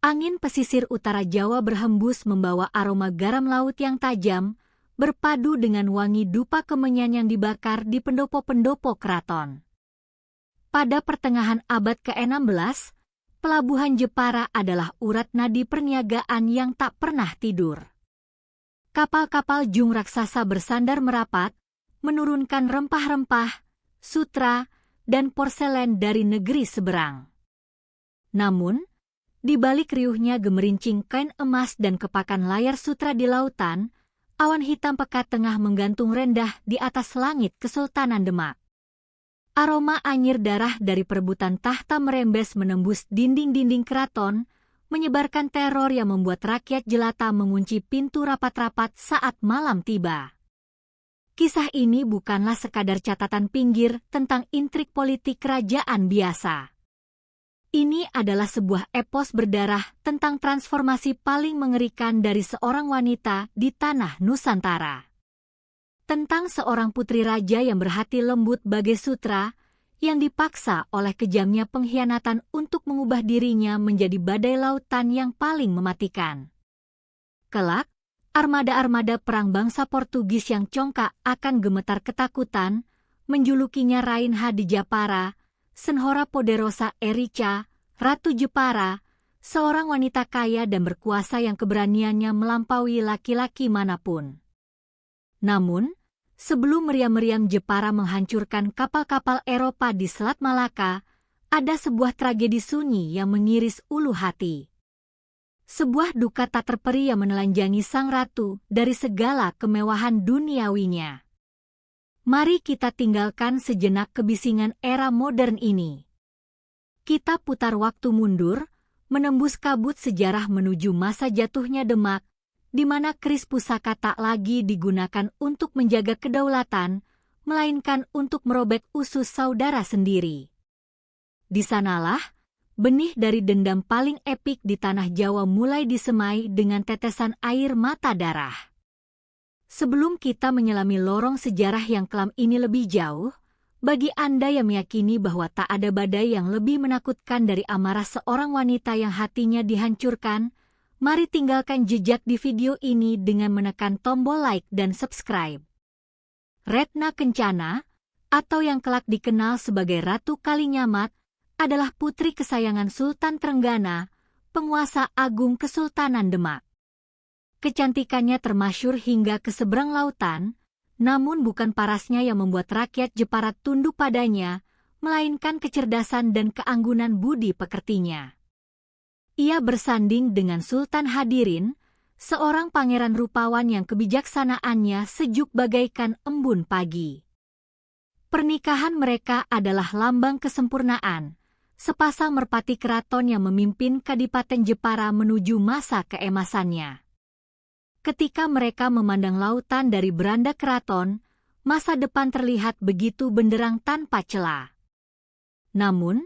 Angin pesisir utara Jawa berhembus membawa aroma garam laut yang tajam, berpadu dengan wangi dupa kemenyan yang dibakar di pendopo-pendopo keraton. Pada pertengahan abad ke-16, pelabuhan Jepara adalah urat nadi perniagaan yang tak pernah tidur. Kapal-kapal jung raksasa bersandar merapat, menurunkan rempah-rempah, sutra, dan porselen dari negeri seberang. Namun, di balik riuhnya gemerincing kain emas dan kepakan layar sutra di lautan, awan hitam pekat tengah menggantung rendah di atas langit Kesultanan Demak. Aroma anyir darah dari perebutan tahta merembes menembus dinding-dinding keraton, menyebarkan teror yang membuat rakyat jelata mengunci pintu rapat-rapat saat malam tiba. Kisah ini bukanlah sekadar catatan pinggir tentang intrik politik kerajaan biasa. Ini adalah sebuah epos berdarah tentang transformasi paling mengerikan dari seorang wanita di tanah Nusantara. Tentang seorang putri raja yang berhati lembut bagai sutra, yang dipaksa oleh kejamnya pengkhianatan untuk mengubah dirinya menjadi badai lautan yang paling mematikan. Kelak, armada-armada perang bangsa Portugis yang congkak akan gemetar ketakutan, menjulukinya Rainha di Japara, Senhora Poderosa Erica, Ratu Jepara, seorang wanita kaya dan berkuasa yang keberaniannya melampaui laki-laki manapun. Namun, sebelum meriam-meriam Jepara menghancurkan kapal-kapal Eropa di Selat Malaka, ada sebuah tragedi sunyi yang mengiris ulu hati. Sebuah duka tak terperi yang menelanjangi sang ratu dari segala kemewahan duniawinya. Mari kita tinggalkan sejenak kebisingan era modern ini. Kita putar waktu mundur, menembus kabut sejarah menuju masa jatuhnya Demak, di mana keris pusaka tak lagi digunakan untuk menjaga kedaulatan, melainkan untuk merobek usus saudara sendiri. Di sanalah, benih dari dendam paling epik di tanah Jawa mulai disemai dengan tetesan air mata darah. Sebelum kita menyelami lorong sejarah yang kelam ini lebih jauh, bagi Anda yang meyakini bahwa tak ada badai yang lebih menakutkan dari amarah seorang wanita yang hatinya dihancurkan, mari tinggalkan jejak di video ini dengan menekan tombol like dan subscribe. Retna Kencana, atau yang kelak dikenal sebagai Ratu Kalinyamat, adalah putri kesayangan Sultan Trenggana, penguasa agung Kesultanan Demak. Kecantikannya termasyur hingga ke seberang lautan, namun bukan parasnya yang membuat rakyat Jepara tunduk padanya, melainkan kecerdasan dan keanggunan budi pekertinya. Ia bersanding dengan Sultan Hadirin, seorang pangeran rupawan yang kebijaksanaannya sejuk bagaikan embun pagi. Pernikahan mereka adalah lambang kesempurnaan, sepasang merpati keraton yang memimpin Kadipaten Jepara menuju masa keemasannya. Ketika mereka memandang lautan dari beranda keraton, masa depan terlihat begitu benderang tanpa celah. Namun,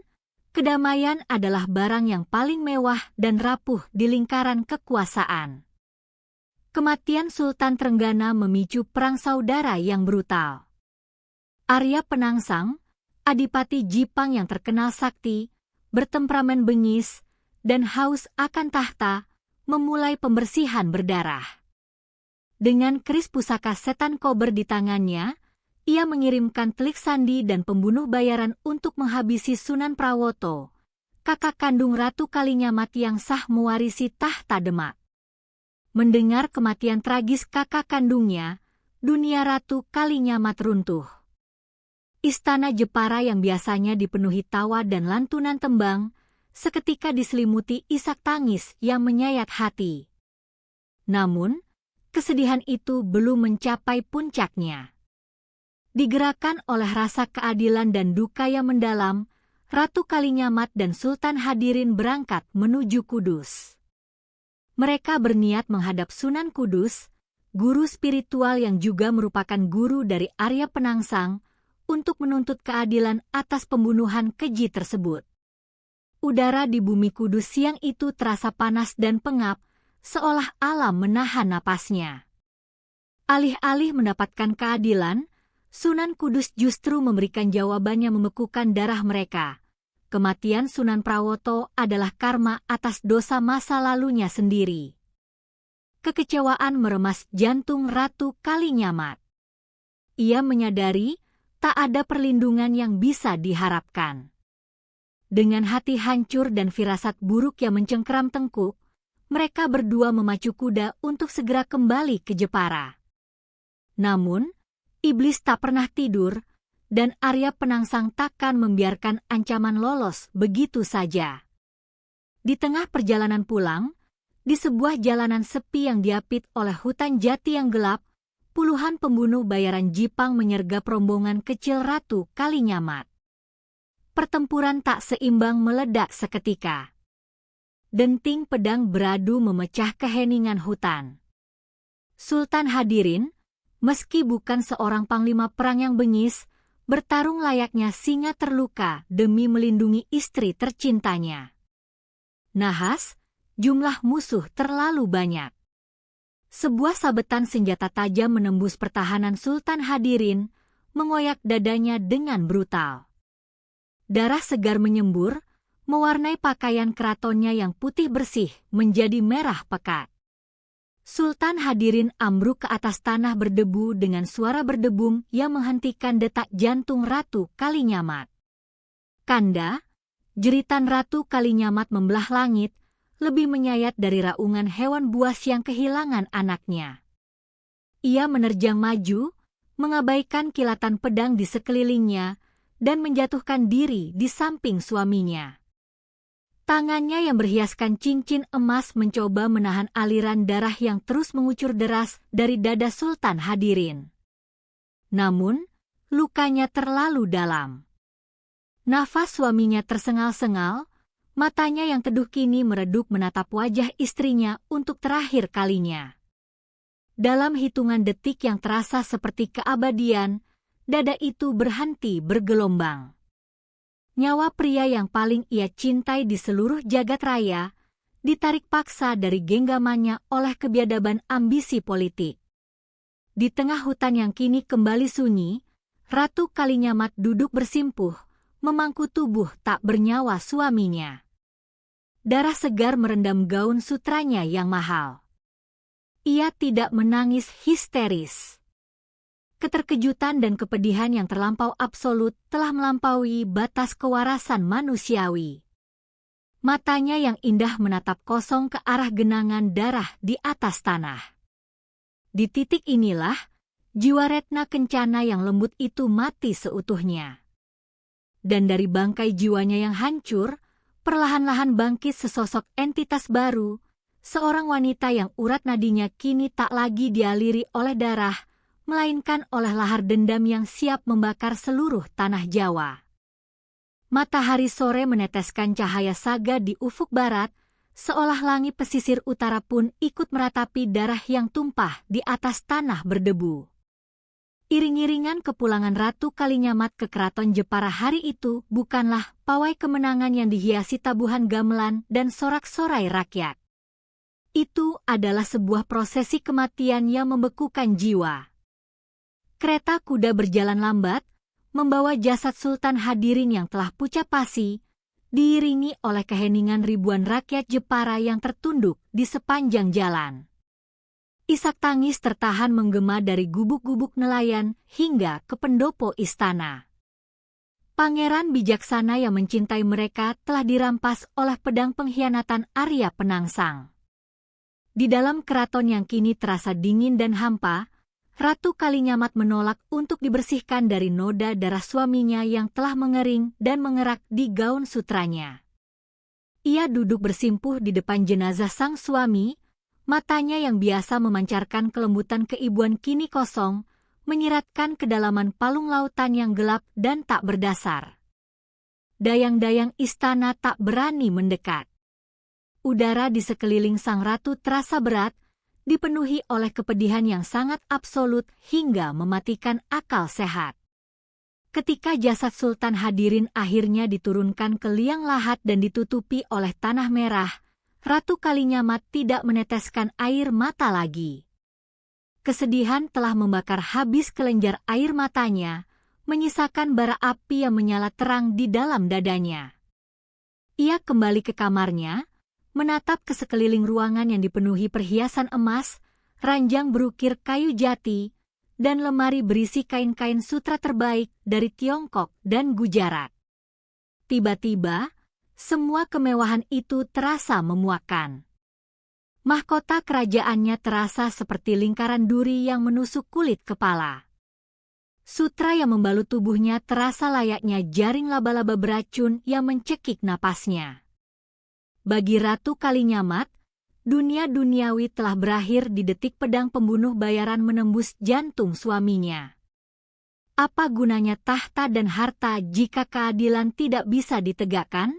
kedamaian adalah barang yang paling mewah dan rapuh di lingkaran kekuasaan. Kematian Sultan Trenggana memicu perang saudara yang brutal. Arya Penangsang, adipati Jipang yang terkenal sakti, bertemperamen bengis, dan haus akan tahta, memulai pembersihan berdarah. Dengan keris pusaka setan kober di tangannya, ia mengirimkan telik sandi dan pembunuh bayaran untuk menghabisi Sunan Prawoto, kakak kandung Ratu Kalinyamat yang sah mewarisi tahta Demak. Mendengar kematian tragis kakak kandungnya, dunia Ratu Kalinyamat runtuh. Istana Jepara yang biasanya dipenuhi tawa dan lantunan tembang, seketika diselimuti isak tangis yang menyayat hati. Namun, kesedihan itu belum mencapai puncaknya. Digerakkan oleh rasa keadilan dan duka yang mendalam, Ratu Kalinyamat dan Sultan Hadirin berangkat menuju Kudus. Mereka berniat menghadap Sunan Kudus, guru spiritual yang juga merupakan guru dari Arya Penangsang, untuk menuntut keadilan atas pembunuhan keji tersebut. Udara di bumi Kudus siang itu terasa panas dan pengap, seolah alam menahan napasnya. Alih-alih mendapatkan keadilan, Sunan Kudus justru memberikan jawaban yang membekukan darah mereka. kematian Sunan Prawoto adalah karma atas dosa masa lalunya sendiri. Kekecewaan meremas jantung Ratu Kalinyamat. Ia menyadari tak ada perlindungan yang bisa diharapkan. Dengan hati hancur dan firasat buruk yang mencengkeram tengkuk, mereka berdua memacu kuda untuk segera kembali ke Jepara. Namun, iblis tak pernah tidur, dan Arya Penangsang takkan membiarkan ancaman lolos begitu saja. Di tengah perjalanan pulang, di sebuah jalanan sepi yang diapit oleh hutan jati yang gelap, puluhan pembunuh bayaran Jipang menyergap rombongan kecil Ratu Kalinyamat. Pertempuran tak seimbang meledak seketika. Denting pedang beradu memecah keheningan hutan. Sultan Hadirin, meski bukan seorang panglima perang yang bengis, bertarung layaknya singa terluka demi melindungi istri tercintanya. Nahas, jumlah musuh terlalu banyak. Sebuah sabetan senjata tajam menembus pertahanan Sultan Hadirin, mengoyak dadanya dengan brutal. Darah segar menyembur, mewarnai pakaian keratonnya yang putih bersih menjadi merah pekat. Sultan Hadirin ambruk ke atas tanah berdebu dengan suara berdebum yang menghentikan detak jantung Ratu Kalinyamat. Kanda, jeritan Ratu Kalinyamat membelah langit, lebih menyayat dari raungan hewan buas yang kehilangan anaknya. Ia menerjang maju, mengabaikan kilatan pedang di sekelilingnya, dan menjatuhkan diri di samping suaminya. Tangannya yang berhiaskan cincin emas mencoba menahan aliran darah yang terus mengucur deras dari dada Sultan Hadirin. Namun, lukanya terlalu dalam. Nafas suaminya tersengal-sengal, matanya yang teduh kini meredup menatap wajah istrinya untuk terakhir kalinya. Dalam hitungan detik yang terasa seperti keabadian, dada itu berhenti bergelombang. Nyawa pria yang paling ia cintai di seluruh jagat raya ditarik paksa dari genggamannya oleh kebiadaban ambisi politik. Di tengah hutan yang kini kembali sunyi, Ratu Kalinyamat duduk bersimpuh, memangku tubuh tak bernyawa suaminya. Darah segar merendam gaun sutranya yang mahal. Ia tidak menangis histeris. Keterkejutan dan kepedihan yang terlampau absolut telah melampaui batas kewarasan manusiawi. Matanya yang indah menatap kosong ke arah genangan darah di atas tanah. Di titik inilah, jiwa Retna Kencana yang lembut itu mati seutuhnya. Dan dari bangkai jiwanya yang hancur, perlahan-lahan bangkit sesosok entitas baru, seorang wanita yang urat nadinya kini tak lagi dialiri oleh darah, melainkan oleh lahar dendam yang siap membakar seluruh tanah Jawa. Matahari sore meneteskan cahaya saga di ufuk barat, seolah langit pesisir utara pun ikut meratapi darah yang tumpah di atas tanah berdebu. Iring-iringan kepulangan Ratu Kalinyamat ke keraton Jepara hari itu bukanlah pawai kemenangan yang dihiasi tabuhan gamelan dan sorak-sorai rakyat. Itu adalah sebuah prosesi kematian yang membekukan jiwa. Kereta kuda berjalan lambat, membawa jasad Sultan Hadirin yang telah pucat pasi, diiringi oleh keheningan ribuan rakyat Jepara yang tertunduk di sepanjang jalan. Isak tangis tertahan menggema dari gubuk-gubuk nelayan hingga ke pendopo istana. Pangeran bijaksana yang mencintai mereka telah dirampas oleh pedang pengkhianatan Arya Penangsang. Di dalam keraton yang kini terasa dingin dan hampa, Ratu Kalinyamat menolak untuk dibersihkan dari noda darah suaminya yang telah mengering dan mengerak di gaun sutranya. Ia duduk bersimpuh di depan jenazah sang suami, matanya yang biasa memancarkan kelembutan keibuan kini kosong, menyiratkan kedalaman palung lautan yang gelap dan tak berdasar. Dayang-dayang istana tak berani mendekat. Udara di sekeliling sang ratu terasa berat, dipenuhi oleh kepedihan yang sangat absolut hingga mematikan akal sehat. Ketika jasad Sultan Hadirin akhirnya diturunkan ke liang lahat dan ditutupi oleh tanah merah, Ratu Kalinyamat tidak meneteskan air mata lagi. Kesedihan telah membakar habis kelenjar air matanya, menyisakan bara api yang menyala terang di dalam dadanya. Ia kembali ke kamarnya, menatap ke sekeliling ruangan yang dipenuhi perhiasan emas, ranjang berukir kayu jati, dan lemari berisi kain-kain sutra terbaik dari Tiongkok dan Gujarat. Tiba-tiba, semua kemewahan itu terasa memuakkan. Mahkota kerajaannya terasa seperti lingkaran duri yang menusuk kulit kepala. Sutra yang membalut tubuhnya terasa layaknya jaring laba-laba beracun yang mencekik napasnya. Bagi Ratu Kalinyamat, dunia duniawi telah berakhir di detik pedang pembunuh bayaran menembus jantung suaminya. Apa gunanya tahta dan harta jika keadilan tidak bisa ditegakkan?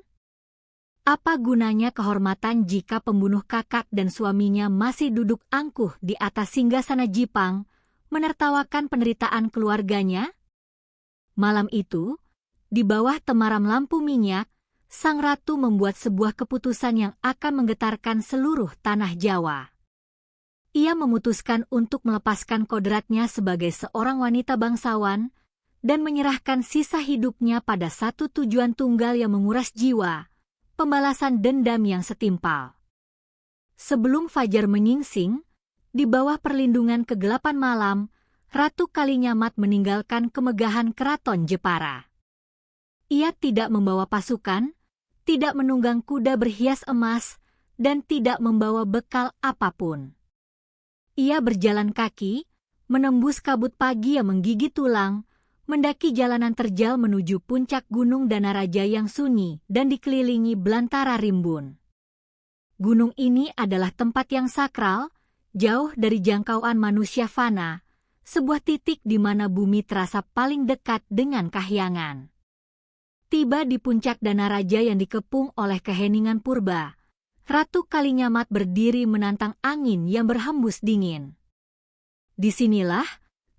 Apa gunanya kehormatan jika pembunuh kakak dan suaminya masih duduk angkuh di atas singgasana Jipang, menertawakan penderitaan keluarganya? Malam itu, di bawah temaram lampu minyak, Sang Ratu membuat sebuah keputusan yang akan menggetarkan seluruh tanah Jawa. Ia memutuskan untuk melepaskan kodratnya sebagai seorang wanita bangsawan dan menyerahkan sisa hidupnya pada satu tujuan tunggal yang menguras jiwa, pembalasan dendam yang setimpal. Sebelum fajar menyingsing, di bawah perlindungan kegelapan malam, Ratu Kalinyamat meninggalkan kemegahan keraton Jepara. Ia tidak membawa pasukan, tidak menunggang kuda berhias emas, dan tidak membawa bekal apapun. Ia berjalan kaki, menembus kabut pagi yang menggigit tulang, mendaki jalanan terjal menuju puncak Gunung Danaraja yang sunyi dan dikelilingi belantara rimbun. Gunung ini adalah tempat yang sakral, jauh dari jangkauan manusia fana, sebuah titik di mana bumi terasa paling dekat dengan kahyangan. Tiba di puncak Danaraja yang dikepung oleh keheningan purba, Ratu Kalinyamat berdiri menantang angin yang berhembus dingin. Disinilah,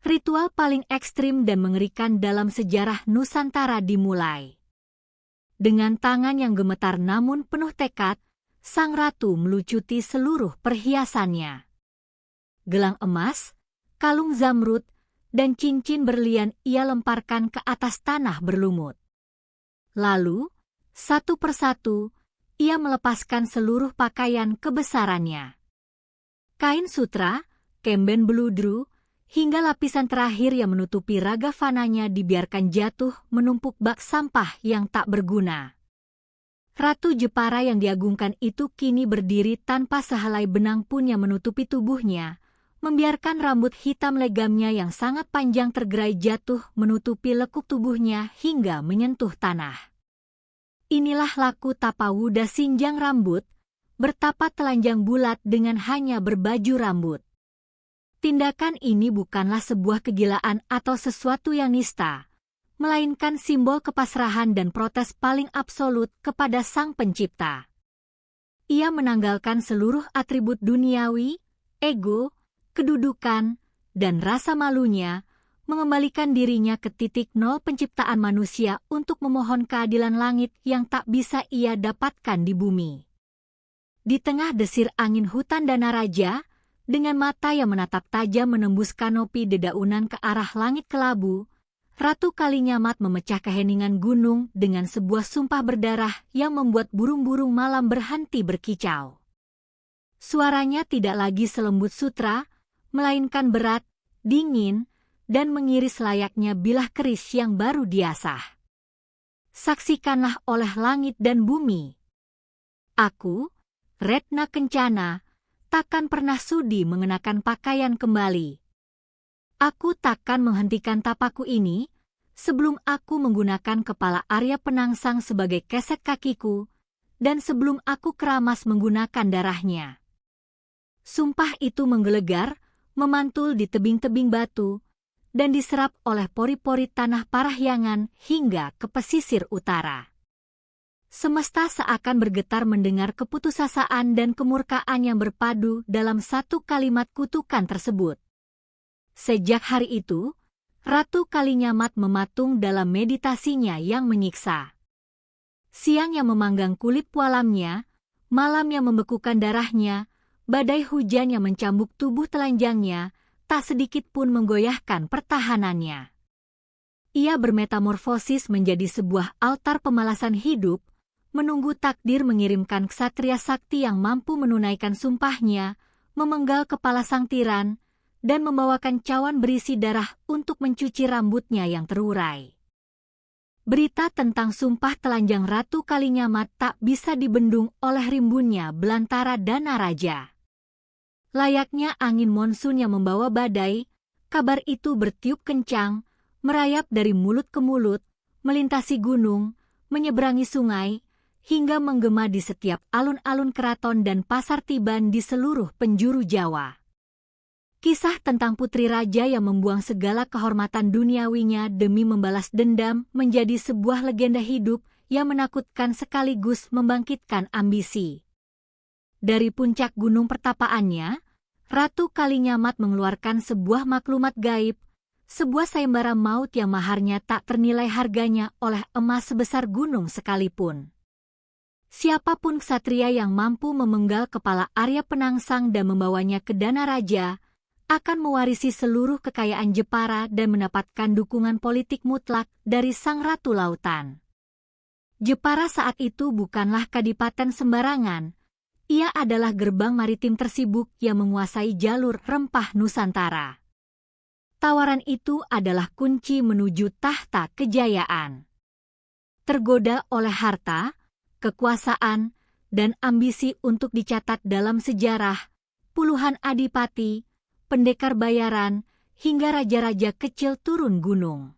ritual paling ekstrim dan mengerikan dalam sejarah Nusantara dimulai. Dengan tangan yang gemetar namun penuh tekad, Sang Ratu melucuti seluruh perhiasannya. Gelang emas, kalung zamrud, dan cincin berlian ia lemparkan ke atas tanah berlumut. Lalu, satu persatu, ia melepaskan seluruh pakaian kebesarannya. Kain sutra, kemben beludru, hingga lapisan terakhir yang menutupi raga fananya dibiarkan jatuh menumpuk bak sampah yang tak berguna. Ratu Jepara yang diagungkan itu kini berdiri tanpa sehelai benang pun yang menutupi tubuhnya, membiarkan rambut hitam legamnya yang sangat panjang tergerai jatuh menutupi lekuk tubuhnya hingga menyentuh tanah. Inilah laku Tapawuda Sinjang Rambut, bertapat telanjang bulat dengan hanya berbaju rambut. Tindakan ini bukanlah sebuah kegilaan atau sesuatu yang nista, melainkan simbol kepasrahan dan protes paling absolut kepada Sang Pencipta. Ia menanggalkan seluruh atribut duniawi, ego, kedudukan, dan rasa malunya, mengembalikan dirinya ke titik nol penciptaan manusia untuk memohon keadilan langit yang tak bisa ia dapatkan di bumi. Di tengah desir angin hutan Danaraja, dengan mata yang menatap tajam menembus kanopi dedaunan ke arah langit kelabu, Ratu Kalinyamat memecah keheningan gunung dengan sebuah sumpah berdarah yang membuat burung-burung malam berhenti berkicau. Suaranya tidak lagi selembut sutra, melainkan berat, dingin, dan mengiris layaknya bilah keris yang baru diasah. Saksikanlah oleh langit dan bumi. Aku, Retna Kencana, takkan pernah sudi mengenakan pakaian kembali. Aku takkan menghentikan tapaku ini sebelum aku menggunakan kepala Arya Penangsang sebagai kesek kakiku dan sebelum aku keramas menggunakan darahnya. Sumpah itu menggelegar, memantul di tebing-tebing batu, dan diserap oleh pori-pori tanah Parahyangan hingga ke pesisir utara. Semesta seakan bergetar mendengar keputusasaan dan kemurkaan yang berpadu dalam satu kalimat kutukan tersebut. Sejak hari itu, Ratu Kalinyamat mematung dalam meditasinya yang menyiksa. Siang yang memanggang kulit pualamnya, malam yang membekukan darahnya, badai hujan yang mencambuk tubuh telanjangnya, tak sedikit pun menggoyahkan pertahanannya. Ia bermetamorfosis menjadi sebuah altar pemalasan hidup, menunggu takdir mengirimkan ksatria sakti yang mampu menunaikan sumpahnya, memenggal kepala sang tiran, dan membawakan cawan berisi darah untuk mencuci rambutnya yang terurai. Berita tentang sumpah telanjang Ratu Kalinyamat tak bisa dibendung oleh rimbunnya belantara dana raja. Layaknya angin monsun yang membawa badai, kabar itu bertiup kencang, merayap dari mulut ke mulut, melintasi gunung, menyeberangi sungai, hingga menggema di setiap alun-alun keraton dan pasar tiban di seluruh penjuru Jawa. Kisah tentang putri raja yang membuang segala kehormatan duniawinya demi membalas dendam menjadi sebuah legenda hidup yang menakutkan sekaligus membangkitkan ambisi. Dari puncak gunung pertapaannya, Ratu Kalinyamat mengeluarkan sebuah maklumat gaib, sebuah sayembara maut yang maharnya tak ternilai harganya oleh emas sebesar gunung sekalipun. Siapapun ksatria yang mampu memenggal kepala Arya Penangsang dan membawanya ke Dana Raja, akan mewarisi seluruh kekayaan Jepara dan mendapatkan dukungan politik mutlak dari Sang Ratu Lautan. Jepara saat itu bukanlah kadipaten sembarangan, ia adalah gerbang maritim tersibuk yang menguasai jalur rempah Nusantara. Tawaran itu adalah kunci menuju tahta kejayaan. Tergoda oleh harta, kekuasaan, dan ambisi untuk dicatat dalam sejarah, puluhan adipati, pendekar bayaran, hingga raja-raja kecil turun gunung.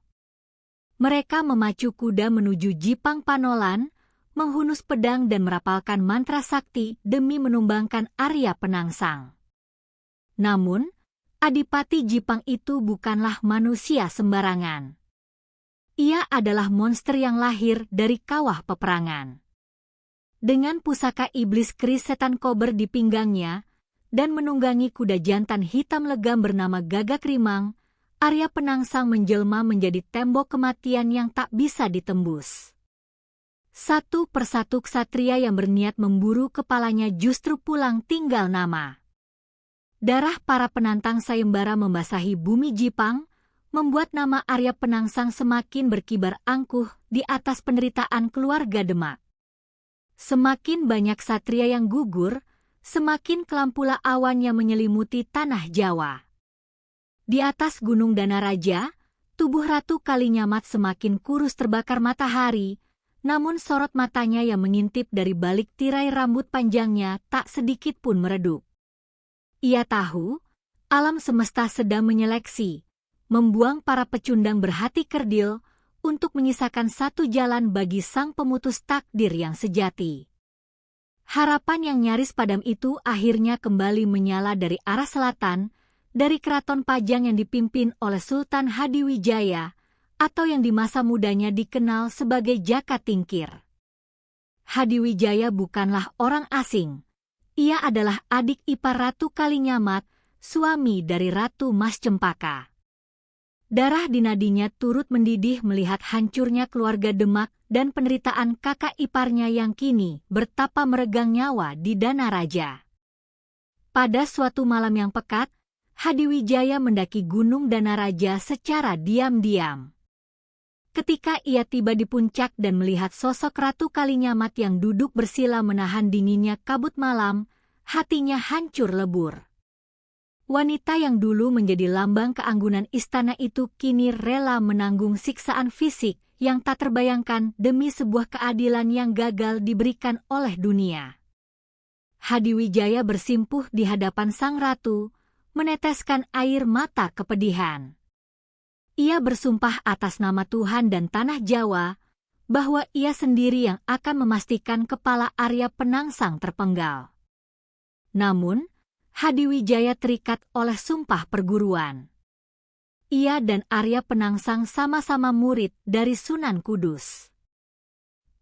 Mereka memacu kuda menuju Jipang Panolan, menghunus pedang dan merapalkan mantra sakti demi menumbangkan Arya Penangsang. Namun, adipati Jipang itu bukanlah manusia sembarangan. Ia adalah monster yang lahir dari kawah peperangan. Dengan pusaka iblis keris setan kober di pinggangnya, dan menunggangi kuda jantan hitam legam bernama Gagak Rimang, Arya Penangsang menjelma menjadi tembok kematian yang tak bisa ditembus. Satu persatu ksatria yang berniat memburu kepalanya justru pulang tinggal nama. Darah para penantang sayembara membasahi bumi Jipang, membuat nama Arya Penangsang semakin berkibar angkuh di atas penderitaan keluarga Demak. Semakin banyak ksatria yang gugur, semakin kelam pula awan yang menyelimuti tanah Jawa. Di atas gunung Dana Raja, tubuh Ratu Kalinyamat semakin kurus terbakar matahari, namun sorot matanya yang mengintip dari balik tirai rambut panjangnya tak sedikit pun meredup. Ia tahu, alam semesta sedang menyeleksi, membuang para pecundang berhati kerdil untuk menyisakan satu jalan bagi sang pemutus takdir yang sejati. Harapan yang nyaris padam itu akhirnya kembali menyala dari arah selatan, dari keraton Pajang yang dipimpin oleh Sultan Hadiwijaya, atau yang di masa mudanya dikenal sebagai Jaka Tingkir. Hadiwijaya bukanlah orang asing. Ia adalah adik ipar Ratu Kalinyamat, suami dari Ratu Mas Cempaka. Darah di nadinya turut mendidih melihat hancurnya keluarga Demak dan penderitaan kakak iparnya yang kini bertapa meregang nyawa di Dana Raja. Pada suatu malam yang pekat, Hadiwijaya mendaki gunung Dana Raja secara diam-diam. Ketika ia tiba di puncak dan melihat sosok Ratu Kalinyamat yang duduk bersila menahan dinginnya kabut malam, hatinya hancur lebur. Wanita yang dulu menjadi lambang keanggunan istana itu kini rela menanggung siksaan fisik yang tak terbayangkan demi sebuah keadilan yang gagal diberikan oleh dunia. Hadiwijaya bersimpuh di hadapan sang ratu, meneteskan air mata kepedihan. Ia bersumpah atas nama Tuhan dan tanah Jawa, bahwa ia sendiri yang akan memastikan kepala Arya Penangsang terpenggal. Namun, Hadiwijaya terikat oleh sumpah perguruan. Ia dan Arya Penangsang sama-sama murid dari Sunan Kudus.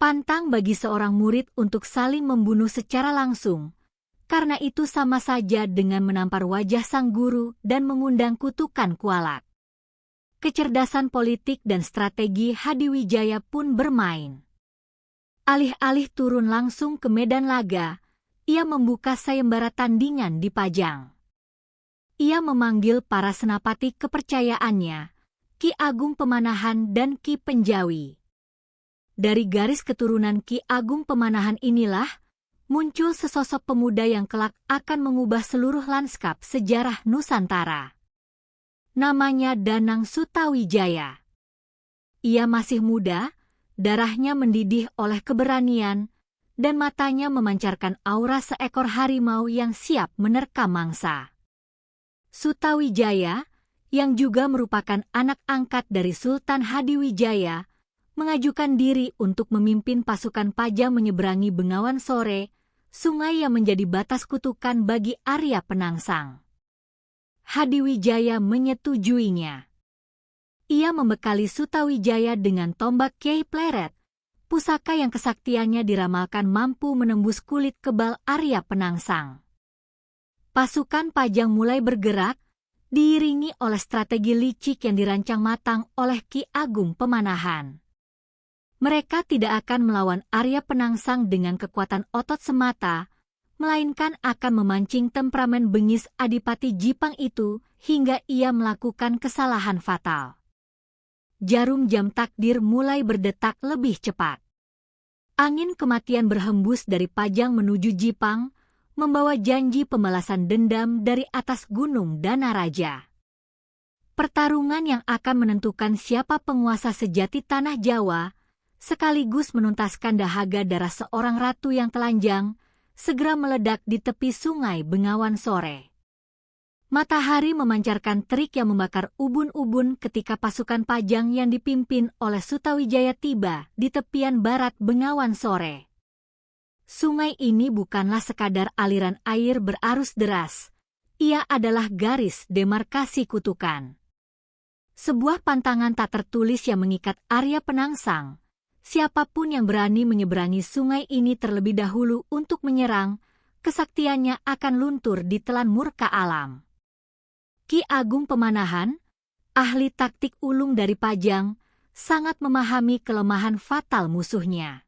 Pantang bagi seorang murid untuk saling membunuh secara langsung, karena itu sama saja dengan menampar wajah sang guru dan mengundang kutukan kualat. Kecerdasan politik dan strategi Hadiwijaya pun bermain. Alih-alih turun langsung ke medan laga, ia membuka sayembara tandingan di Pajang. Ia memanggil para senapati kepercayaannya, Ki Agung Pemanahan dan Ki Penjawi. Dari garis keturunan Ki Agung Pemanahan inilah muncul sesosok pemuda yang kelak akan mengubah seluruh lanskap sejarah Nusantara. Namanya Danang Sutawijaya. Ia masih muda, darahnya mendidih oleh keberanian, dan matanya memancarkan aura seekor harimau yang siap menerkam mangsa. Sutawijaya, yang juga merupakan anak angkat dari Sultan Hadiwijaya, mengajukan diri untuk memimpin pasukan Pajang menyeberangi Bengawan Sore, sungai yang menjadi batas kutukan bagi Arya Penangsang. Hadiwijaya menyetujuinya. Ia membekali Sutawijaya dengan tombak Kyai Pleret, pusaka yang kesaktiannya diramalkan mampu menembus kulit kebal Arya Penangsang. Pasukan Pajang mulai bergerak, diiringi oleh strategi licik yang dirancang matang oleh Ki Agung Pemanahan. Mereka tidak akan melawan Arya Penangsang dengan kekuatan otot semata, melainkan akan memancing temperamen bengis Adipati Jipang itu hingga ia melakukan kesalahan fatal. Jarum jam takdir mulai berdetak lebih cepat. Angin kematian berhembus dari Pajang menuju Jipang, membawa janji pembalasan dendam dari atas Gunung Danaraja. Pertarungan yang akan menentukan siapa penguasa sejati tanah Jawa, sekaligus menuntaskan dahaga darah seorang ratu yang telanjang, segera meledak di tepi sungai Bengawan Sore. Matahari memancarkan terik yang membakar ubun-ubun ketika pasukan Pajang yang dipimpin oleh Sutawijaya tiba di tepian barat Bengawan Sore. Sungai ini bukanlah sekadar aliran air berarus deras, ia adalah garis demarkasi kutukan. Sebuah pantangan tak tertulis yang mengikat Arya Penangsang. Siapapun yang berani menyeberangi sungai ini terlebih dahulu untuk menyerang, kesaktiannya akan luntur di telan murka alam. Ki Agung Pemanahan, ahli taktik ulung dari Pajang, sangat memahami kelemahan fatal musuhnya.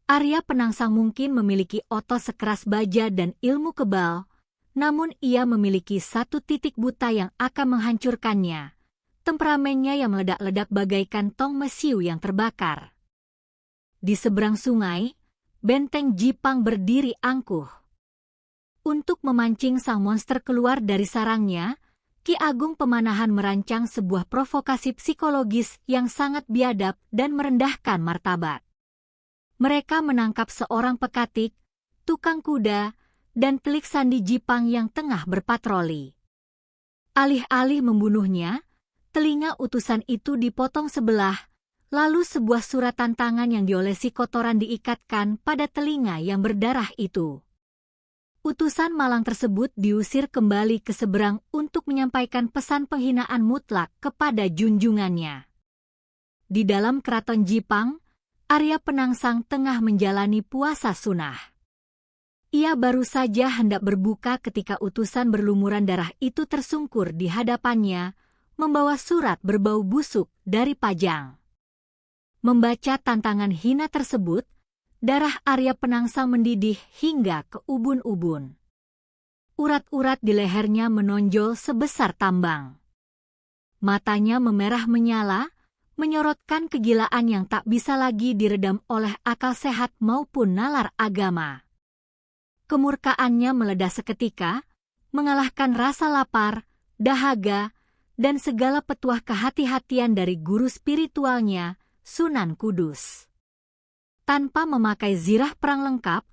Arya Penangsang mungkin memiliki otot sekeras baja dan ilmu kebal, namun ia memiliki satu titik buta yang akan menghancurkannya, temperamennya yang meledak-ledak bagaikan tong mesiu yang terbakar. Di seberang sungai, benteng Jipang berdiri angkuh. Untuk memancing sang monster keluar dari sarangnya, Ki Agung Pemanahan merancang sebuah provokasi psikologis yang sangat biadab dan merendahkan martabat. Mereka menangkap seorang pekatik, tukang kuda, dan telik sandi Jipang yang tengah berpatroli. Alih-alih membunuhnya, telinga utusan itu dipotong sebelah, lalu sebuah surat tantangan yang diolesi kotoran diikatkan pada telinga yang berdarah itu. Utusan malang tersebut diusir kembali ke seberang untuk menyampaikan pesan penghinaan mutlak kepada junjungannya. Di dalam keraton Jipang, Arya Penangsang tengah menjalani puasa sunah. Ia baru saja hendak berbuka ketika utusan berlumuran darah itu tersungkur di hadapannya, membawa surat berbau busuk dari Pajang. Membaca tantangan hina tersebut, darah Arya Penangsang mendidih hingga ke ubun-ubun. Urat-urat di lehernya menonjol sebesar tambang. Matanya memerah menyala, menyorotkan kegilaan yang tak bisa lagi diredam oleh akal sehat maupun nalar agama. Kemurkaannya meledak seketika, mengalahkan rasa lapar, dahaga, dan segala petuah kehati-hatian dari guru spiritualnya, Sunan Kudus. Tanpa memakai zirah perang lengkap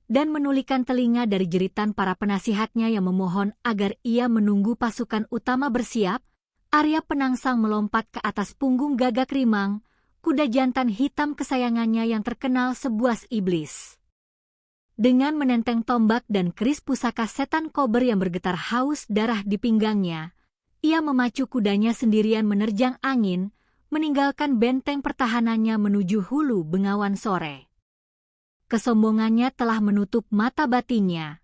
dan menulikan telinga dari jeritan para penasihatnya yang memohon agar ia menunggu pasukan utama bersiap, Arya Penangsang melompat ke atas punggung Gagak Rimang, kuda jantan hitam kesayangannya yang terkenal sebuas iblis. Dengan menenteng tombak dan keris pusaka setan kober yang bergetar haus darah di pinggangnya, ia memacu kudanya sendirian menerjang angin, meninggalkan benteng pertahanannya menuju hulu Bengawan Sore. Kesombongannya telah menutup mata batinnya.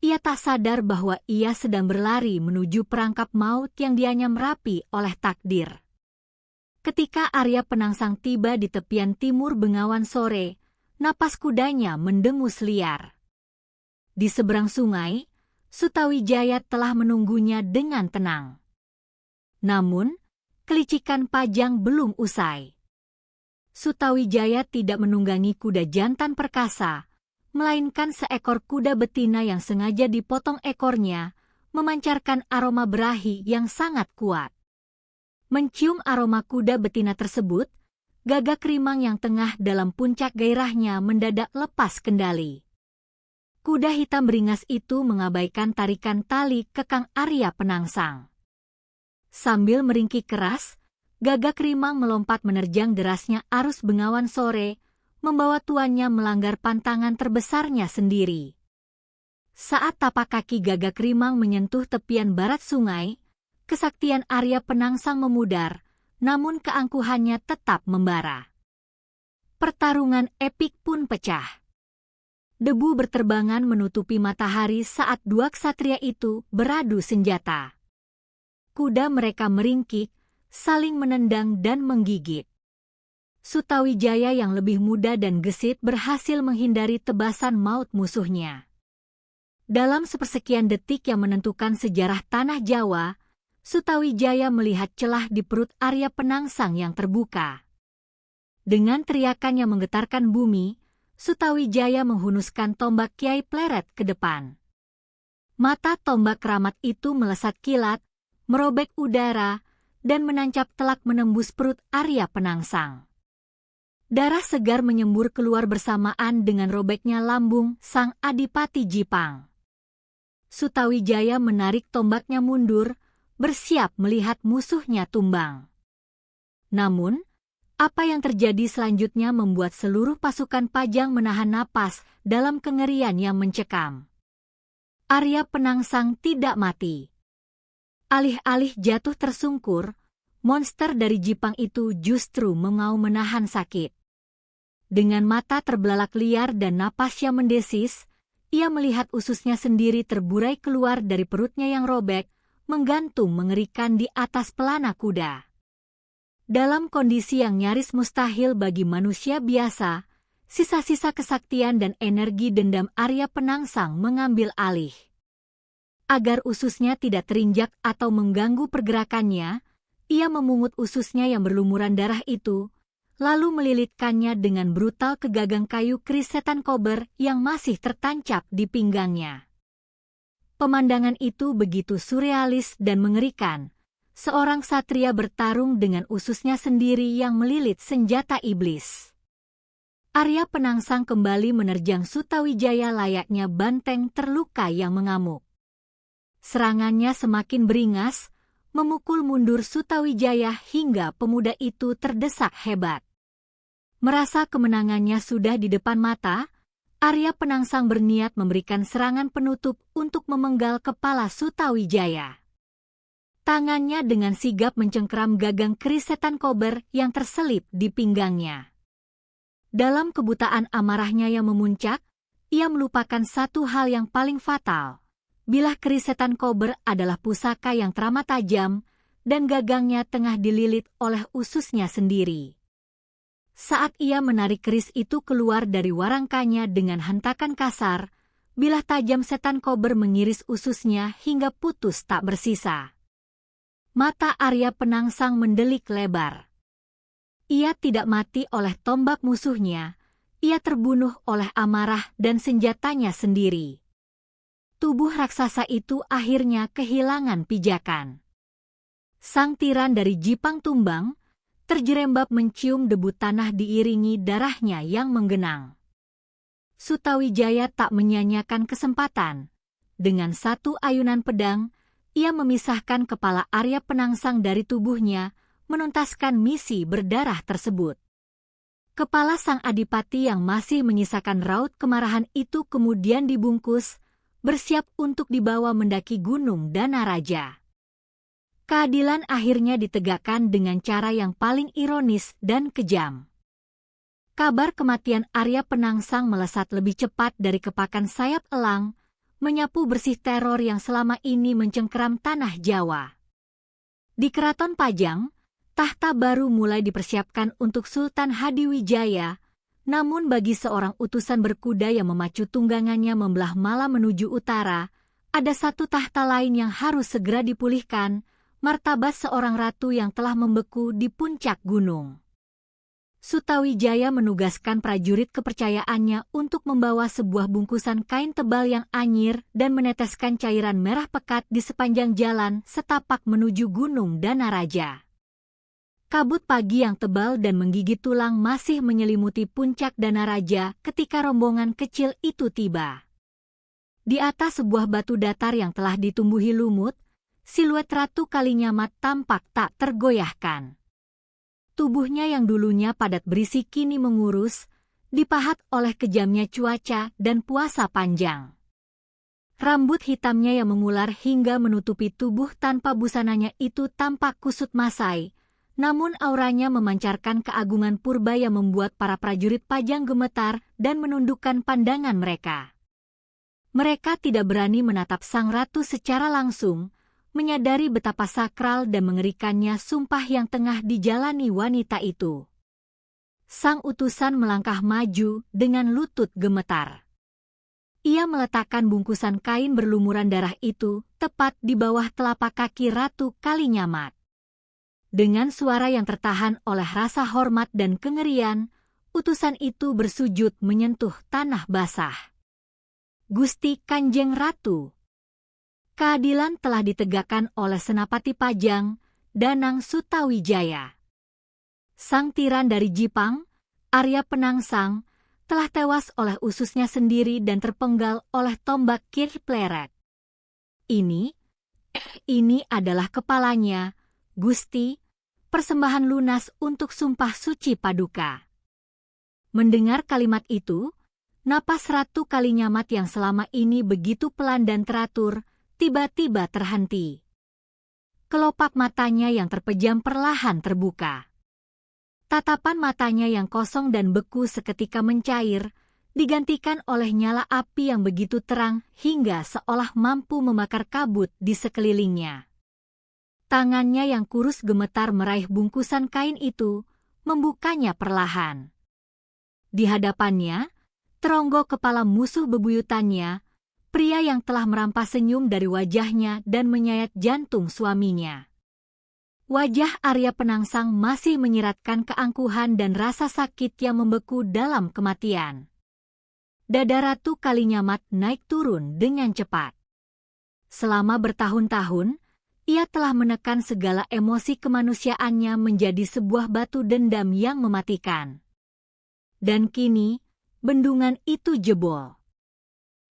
Ia tak sadar bahwa ia sedang berlari menuju perangkap maut yang dianyam rapi oleh takdir. Ketika Arya Penangsang tiba di tepian timur Bengawan Sore, napas kudanya mendengus liar. Di seberang sungai, Sutawijaya telah menunggunya dengan tenang. Namun, kelicikan Pajang belum usai. Sutawijaya tidak menunggangi kuda jantan perkasa, melainkan seekor kuda betina yang sengaja dipotong ekornya, memancarkan aroma berahi yang sangat kuat. Mencium aroma kuda betina tersebut, Gagak Rimang yang tengah dalam puncak gairahnya mendadak lepas kendali. Kuda hitam beringas itu mengabaikan tarikan tali kekang Arya Penangsang. Sambil meringkik keras, Gagak Rimang melompat menerjang derasnya arus Bengawan Sore, membawa tuannya melanggar pantangan terbesarnya sendiri. Saat tapak kaki Gagak Rimang menyentuh tepian barat sungai, kesaktian Arya Penangsang memudar, namun keangkuhannya tetap membara. Pertarungan epik pun pecah. Debu berterbangan menutupi matahari saat dua ksatria itu beradu senjata. Kuda mereka meringkik, saling menendang dan menggigit. Sutawijaya yang lebih muda dan gesit berhasil menghindari tebasan maut musuhnya. Dalam sepersekian detik yang menentukan sejarah tanah Jawa, Sutawijaya melihat celah di perut Arya Penangsang yang terbuka. Dengan teriakan yang menggetarkan bumi, Sutawijaya menghunuskan tombak Kiai Pleret ke depan. Mata tombak keramat itu melesat kilat, merobek udara, dan menancap telak menembus perut Arya Penangsang. Darah segar menyembur keluar bersamaan dengan robeknya lambung sang Adipati Jipang. Sutawijaya menarik tombaknya mundur, bersiap melihat musuhnya tumbang. Namun, apa yang terjadi selanjutnya membuat seluruh pasukan Pajang menahan napas dalam kengerian yang mencekam. Arya Penangsang tidak mati. Alih-alih jatuh tersungkur, monster dari Jipang itu justru mengau menahan sakit. Dengan mata terbelalak liar dan napasnya mendesis, ia melihat ususnya sendiri terburai keluar dari perutnya yang robek, menggantung mengerikan di atas pelana kuda. Dalam kondisi yang nyaris mustahil bagi manusia biasa, sisa-sisa kesaktian dan energi dendam Arya Penangsang mengambil alih. Agar ususnya tidak terinjak atau mengganggu pergerakannya, ia memungut ususnya yang berlumuran darah itu, lalu melilitkannya dengan brutal ke gagang kayu keris setan kober yang masih tertancap di pinggangnya. Pemandangan itu begitu surrealis dan mengerikan. Seorang satria bertarung dengan ususnya sendiri yang melilit senjata iblis. Arya Penangsang kembali menerjang Sutawijaya layaknya banteng terluka yang mengamuk. Serangannya semakin beringas, memukul mundur Sutawijaya hingga pemuda itu terdesak hebat. Merasa kemenangannya sudah di depan mata, Arya Penangsang berniat memberikan serangan penutup untuk memenggal kepala Sutawijaya. Tangannya dengan sigap mencengkeram gagang keris setan kober yang terselip di pinggangnya. Dalam kebutaan amarahnya yang memuncak, ia melupakan satu hal yang paling fatal. Bilah keris setan kober adalah pusaka yang teramat tajam, dan gagangnya tengah dililit oleh ususnya sendiri. Saat ia menarik keris itu keluar dari warangkanya dengan hentakan kasar, bilah tajam setan kober mengiris ususnya hingga putus tak bersisa. Mata Arya Penangsang mendelik lebar. Ia tidak mati oleh tombak musuhnya, ia terbunuh oleh amarah dan senjatanya sendiri. Tubuh raksasa itu akhirnya kehilangan pijakan. Sang tiran dari Jipang tumbang, terjerembab mencium debu tanah diiringi darahnya yang menggenang. Sutawijaya tak menyia-nyiakan kesempatan. Dengan satu ayunan pedang, ia memisahkan kepala Arya Penangsang dari tubuhnya, menuntaskan misi berdarah tersebut. Kepala sang adipati yang masih menyisakan raut kemarahan itu kemudian dibungkus, bersiap untuk dibawa mendaki gunung Danaraja. Keadilan akhirnya ditegakkan dengan cara yang paling ironis dan kejam. Kabar kematian Arya Penangsang melesat lebih cepat dari kepakan sayap elang, menyapu bersih teror yang selama ini mencengkeram tanah Jawa. Di Keraton Pajang, tahta baru mulai dipersiapkan untuk Sultan Hadiwijaya, namun bagi seorang utusan berkuda yang memacu tunggangannya membelah malam menuju utara, ada satu tahta lain yang harus segera dipulihkan, martabat seorang ratu yang telah membeku di puncak gunung. Sutawijaya menugaskan prajurit kepercayaannya untuk membawa sebuah bungkusan kain tebal yang anyir dan meneteskan cairan merah pekat di sepanjang jalan setapak menuju Gunung Danaraja. Kabut pagi yang tebal dan menggigit tulang masih menyelimuti puncak Danaraja ketika rombongan kecil itu tiba. Di atas sebuah batu datar yang telah ditumbuhi lumut, siluet Ratu Kalinyamat tampak tak tergoyahkan. Tubuhnya yang dulunya padat berisi kini mengurus, dipahat oleh kejamnya cuaca dan puasa panjang. Rambut hitamnya yang mengular hingga menutupi tubuh tanpa busananya itu tampak kusut masai, namun auranya memancarkan keagungan purba yang membuat para prajurit Pajang gemetar dan menundukkan pandangan mereka. Mereka tidak berani menatap sang ratu secara langsung, menyadari betapa sakral dan mengerikannya sumpah yang tengah dijalani wanita itu. Sang utusan melangkah maju dengan lutut gemetar. Ia meletakkan bungkusan kain berlumuran darah itu tepat di bawah telapak kaki Ratu Kalinyamat. Dengan suara yang tertahan oleh rasa hormat dan kengerian, utusan itu bersujud menyentuh tanah basah. Gusti Kanjeng Ratu. Keadilan telah ditegakkan oleh Senapati Pajang, Danang Sutawijaya. Sang tiran dari Jipang, Arya Penangsang, telah tewas oleh ususnya sendiri dan terpenggal oleh tombak Ki Pleret. Ini adalah kepalanya, Gusti, persembahan lunas untuk sumpah suci Paduka. Mendengar kalimat itu, napas Ratu Kalinyamat yang selama ini begitu pelan dan teratur, tiba-tiba terhenti. Kelopak matanya yang terpejam perlahan terbuka. Tatapan matanya yang kosong dan beku seketika mencair, digantikan oleh nyala api yang begitu terang hingga seolah mampu membakar kabut di sekelilingnya. Tangannya yang kurus gemetar meraih bungkusan kain itu, membukanya perlahan. Di hadapannya, teronggok kepala musuh bebuyutannya, pria yang telah merampas senyum dari wajahnya dan menyayat jantung suaminya. Wajah Arya Penangsang masih menyiratkan keangkuhan dan rasa sakit yang membeku dalam kematian. Dada Ratu Kalinyamat naik turun dengan cepat. Selama bertahun-tahun, ia telah menekan segala emosi kemanusiaannya menjadi sebuah batu dendam yang mematikan. Dan kini, bendungan itu jebol.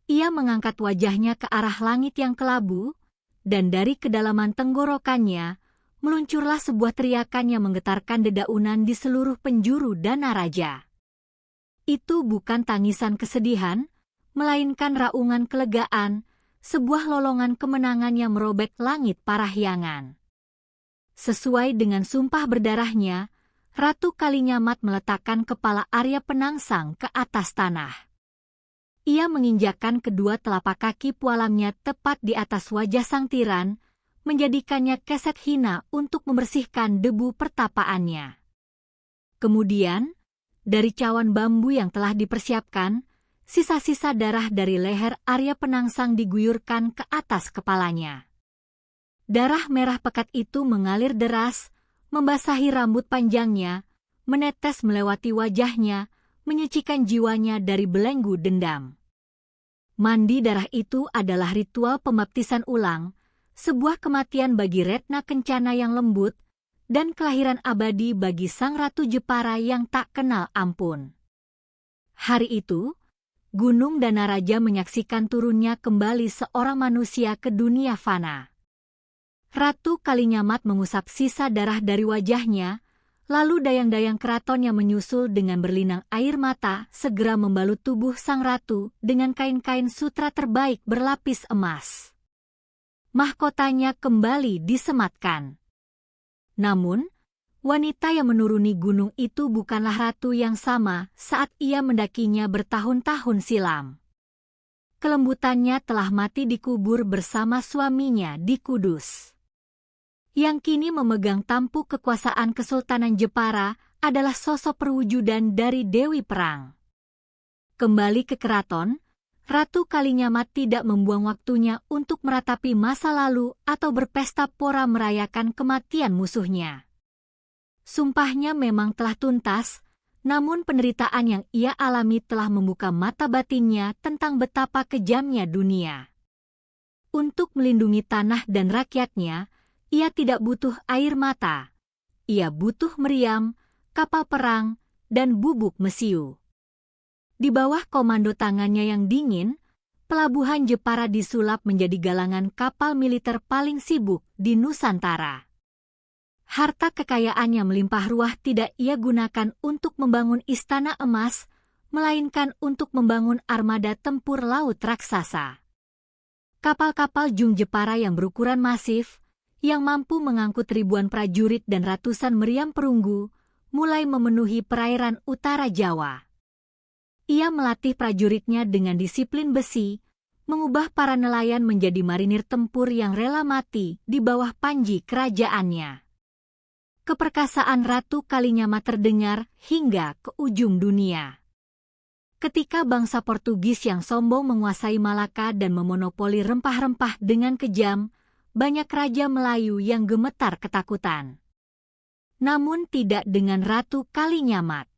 Ia mengangkat wajahnya ke arah langit yang kelabu, dan dari kedalaman tenggorokannya, meluncurlah sebuah teriakan yang menggetarkan dedaunan di seluruh penjuru Danaraja. Itu bukan tangisan kesedihan, melainkan raungan kelegaan, sebuah lolongan kemenangan yang merobek langit parahyangan. Sesuai dengan sumpah berdarahnya, Ratu Kalinyamat meletakkan kepala Arya Penangsang ke atas tanah. Ia menginjakkan kedua telapak kaki pualamnya tepat di atas wajah sang tiran, menjadikannya keset hina untuk membersihkan debu pertapaannya. Kemudian, dari cawan bambu yang telah dipersiapkan, sisa-sisa darah dari leher Arya Penangsang diguyurkan ke atas kepalanya. Darah merah pekat itu mengalir deras, membasahi rambut panjangnya, menetes melewati wajahnya, menyucikan jiwanya dari belenggu dendam. Mandi darah itu adalah ritual pembaptisan ulang, sebuah kematian bagi Retna Kencana yang lembut, dan kelahiran abadi bagi sang Ratu Jepara yang tak kenal ampun. Hari itu, Gunung Danaraja menyaksikan turunnya kembali seorang manusia ke dunia fana. Ratu Kalinyamat mengusap sisa darah dari wajahnya, lalu dayang-dayang keraton yang menyusul dengan berlinang air mata segera membalut tubuh sang ratu dengan kain-kain sutra terbaik berlapis emas. Mahkotanya kembali disematkan. Namun, wanita yang menuruni gunung itu bukanlah ratu yang sama saat ia mendakinya bertahun-tahun silam. Kelembutannya telah mati dikubur bersama suaminya di Kudus. Yang kini memegang tampuk kekuasaan Kesultanan Jepara adalah sosok perwujudan dari Dewi Perang. Kembali ke keraton, Ratu Kalinyamat tidak membuang waktunya untuk meratapi masa lalu atau berpesta pora merayakan kematian musuhnya. Sumpahnya memang telah tuntas, Namun penderitaan yang ia alami telah membuka mata batinnya tentang betapa kejamnya dunia. Untuk melindungi tanah dan rakyatnya, ia tidak butuh air mata. Ia butuh meriam, kapal perang, dan bubuk mesiu. Di bawah komando tangannya yang dingin, pelabuhan Jepara disulap menjadi galangan kapal militer paling sibuk di Nusantara. Harta kekayaan yang melimpah ruah tidak ia gunakan untuk membangun istana emas, melainkan untuk membangun armada tempur laut raksasa. Kapal-kapal Jung Jepara yang berukuran masif, yang mampu mengangkut ribuan prajurit dan ratusan meriam perunggu, mulai memenuhi perairan utara Jawa. Ia melatih prajuritnya dengan disiplin besi, mengubah para nelayan menjadi marinir tempur yang rela mati di bawah panji kerajaannya. Keperkasaan Ratu Kalinyamat terdengar hingga ke ujung dunia. Ketika bangsa Portugis yang sombong menguasai Malaka dan memonopoli rempah-rempah dengan kejam, banyak raja Melayu yang gemetar ketakutan. Namun tidak dengan Ratu Kalinyamat.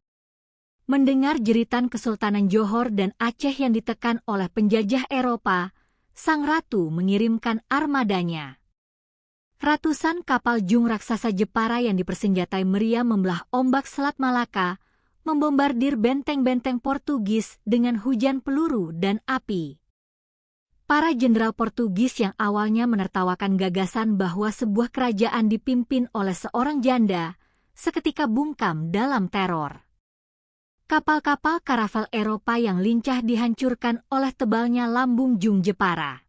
Mendengar jeritan Kesultanan Johor dan Aceh yang ditekan oleh penjajah Eropa, sang ratu mengirimkan armadanya. Ratusan kapal Jung raksasa Jepara yang dipersenjatai meriam membelah ombak Selat Malaka, membombardir benteng-benteng Portugis dengan hujan peluru dan api. Para jenderal Portugis yang awalnya menertawakan gagasan bahwa sebuah kerajaan dipimpin oleh seorang janda, seketika bungkam dalam teror. Kapal-kapal karavel Eropa yang lincah dihancurkan oleh tebalnya lambung Jung Jepara.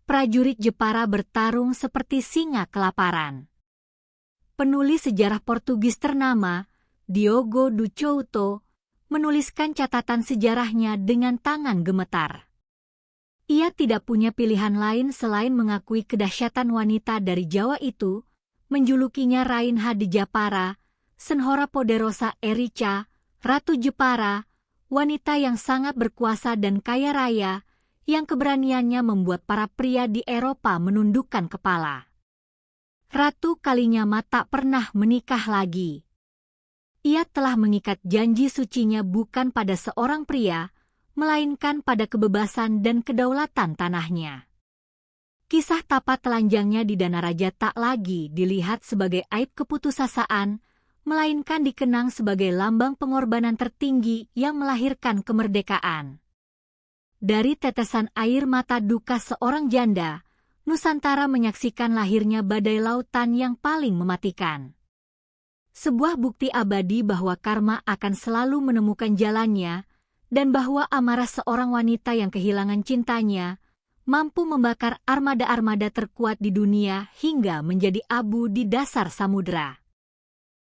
Prajurit Jepara bertarung seperti singa kelaparan. Penulis sejarah Portugis ternama, Diogo do Couto, menuliskan catatan sejarahnya dengan tangan gemetar. Ia tidak punya pilihan lain selain mengakui kedahsyatan wanita dari Jawa itu, menjulukinya Rainha de Japara, Senhora Poderosa Erica, Ratu Jepara, wanita yang sangat berkuasa dan kaya raya, yang keberaniannya membuat para pria di Eropa menundukkan kepala. Ratu Kalinyamat tak pernah menikah lagi. Ia telah mengikat janji sucinya bukan pada seorang pria, melainkan pada kebebasan dan kedaulatan tanahnya. Kisah tapa telanjangnya di Danaraja tak lagi dilihat sebagai aib keputusasaan, melainkan dikenang sebagai lambang pengorbanan tertinggi yang melahirkan kemerdekaan. Dari tetesan air mata duka seorang janda, Nusantara menyaksikan lahirnya badai lautan yang paling mematikan. Sebuah bukti abadi bahwa karma akan selalu menemukan jalannya, dan bahwa amarah seorang wanita yang kehilangan cintanya, mampu membakar armada-armada terkuat di dunia hingga menjadi abu di dasar samudera.